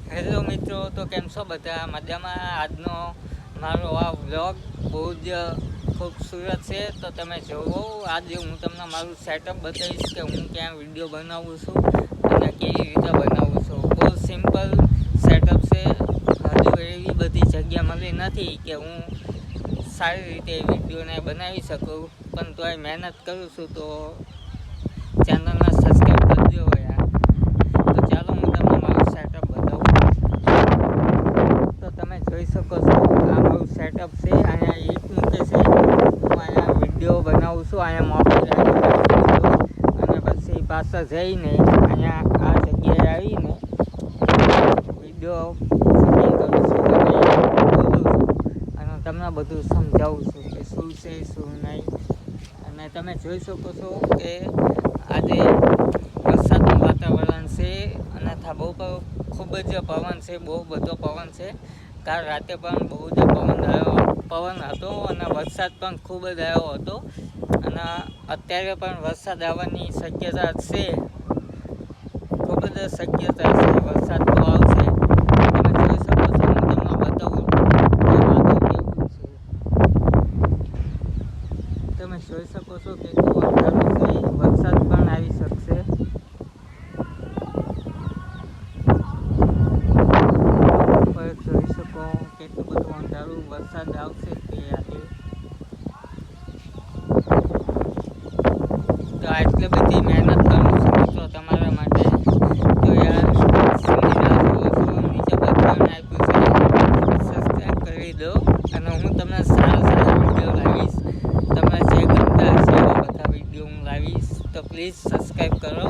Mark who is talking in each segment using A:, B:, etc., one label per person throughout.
A: Hello મિત્રો, તો કેમ છો બધા? મજામાં? આજનો મારો આ વ્લોગ બહુ જ ખૂબસૂરત છે, તો તમે જોવો. આજે હું તમને મારું સેટઅપ બતાવીશ કે હું ક્યાં વિડીયો બનાવું છું અને કેવી રીતે બનાવું છું. બહુ સિમ્પલ સેટઅપ છે. હજુ એવી બધી જગ્યા મળી નથી કે હું સારી રીતે વિડીયોને બનાવી શકું, પણ તોય મહેનત કરું છું. તો ચેનલને સબસ્ક્રાઈબ કરજો યાર. તો ચાલો હું તમને મારું સેટઅપ બતાવું. તો તમે જોઈ શકો છો, આ મારું સેટઅપ છે. અહીંયા ઈટ મૂકે છે, હું અહીંયા વિડીયો બનાવું છું. અહીંયા મોબાઈલ અને પછી પાછળ જઈને અહીંયા આ જગ્યાએ આવીને વિડીયો શૂટિંગ કરું છું અને બોલું છું અને તમને બધું સમજાવું છું કે શું છે શું નહીં. અને તમે જોઈ શકો છો કે આજે વરસાદનું વાતાવરણ છે અને ખૂબ જ પવન છે, બહુ બધો પવન છે. કાલ રાતે પણ બહુ જ પવન હતો અને વરસાદ પણ ખૂબ જ આવ્યો હતો અને અત્યારે પણ વરસાદ આવવાની શક્યતા છે, ખૂબ જ શક્યતા છે. વરસાદ તો આવશે. તમે જોઈ શકો છો, હું તમને બતાવું કે વાદળ કેવું છે. તમે જોઈ શકો છો કે કેવું અંધારું છે, વરસાદ પણ આવી શકશે. જોઈ શકો કેટલું બધું અંધારું, વરસાદ આવશે તે આજે. તો આટલી બધી મહેનત કરું છું મિત્રો તમારા માટે. તો યાર નીચે બટન આપ્યું છે, સબસ્ક્રાઈબ કરી દો અને હું તમને સારા વિડીયો લાવીશ. તમે જે ગમતા હશે એવા બધા વિડીયો હું લાવીશ. તો પ્લીઝ સબસ્ક્રાઈબ કરો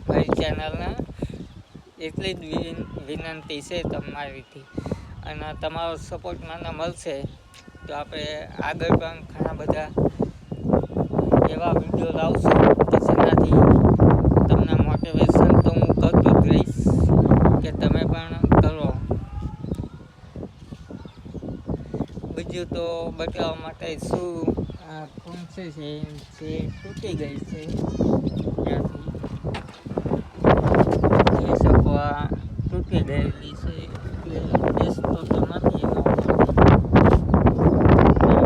A: મારી ચેનલને. એટલી જ વિનંતી છે તમારીથી, અને તમારો સપોર્ટ મને મળશે તો આપણે આગળ પણ ઘણા બધા એવા વિડીયો લાવશું કે જેનાથી તમને મોટિવેશન તો હું કરતો જ રહીશ કે તમે પણ કરો. બીજું તો બતાવવા માટે શું, આ ફોન્સે છે જે તૂટી ગઈ છે ત્યાંથી જોઈ શકો. આ તૂટી ગયેલી છે એટલે બેસતો તો નથી એનો.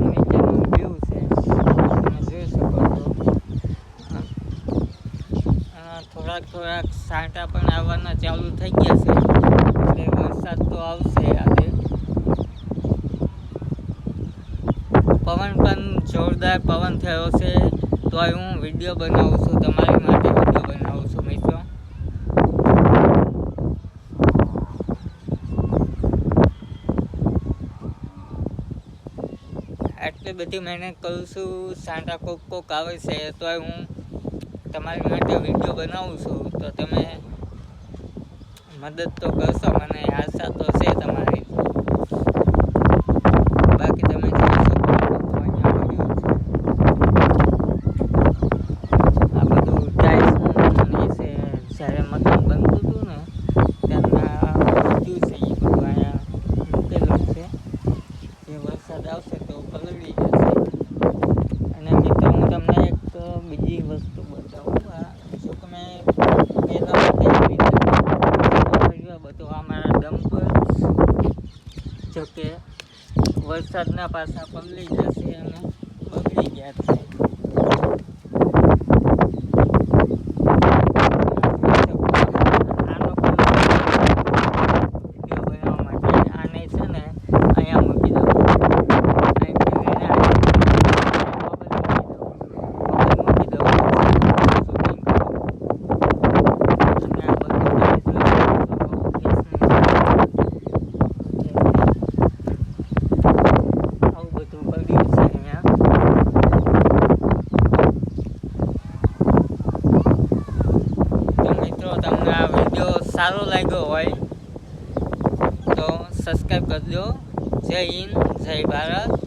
A: નીચેનું વ્યૂ છે, તમે જોઈ શકો છો. થોડાક છાંટા પણ આવવાના ચાલુ થઈ ગયા છે, એટલે વરસાદ તો આવશે આજે. પવન પણ જોરદાર પવન થયો છે, તો હું વિડીયો બનાવું છું, તમારી માટે વિડીયો બનાવું છું મિત્રો. આટલી બધી મહેનત કરું છું, સાંટા કોક આવે છે, તો હું તમારી માટે વિડીયો બનાવું છું. તો તમે મદદ તો કરશો મને, આશા તો છે તમારી. બાકી તમે જોઈ શકો અહીંયા પડ્યું છે, આ બધું ટાઇલ્સનું છે. જ્યારે મકાન બનતું હતું ને ત્યારના બધું છે, એ બધું અહીંયા મૂકેલું છે. જે વરસાદ આવશે તો પલળી જશે. અને મિત્રો હું તમને એક બીજી વસ્તુ બતાવું. જો તમે બધું અમારા ડમ્પર જોકે વરસાદના પાછા પલળી જશે અને બગડી ગયા છે. તમને આ વિડીયો સારો લાગ્યો હોય તો સબસ્ક્રાઈબ કરજો. જય હિન્દ, જય ભારત.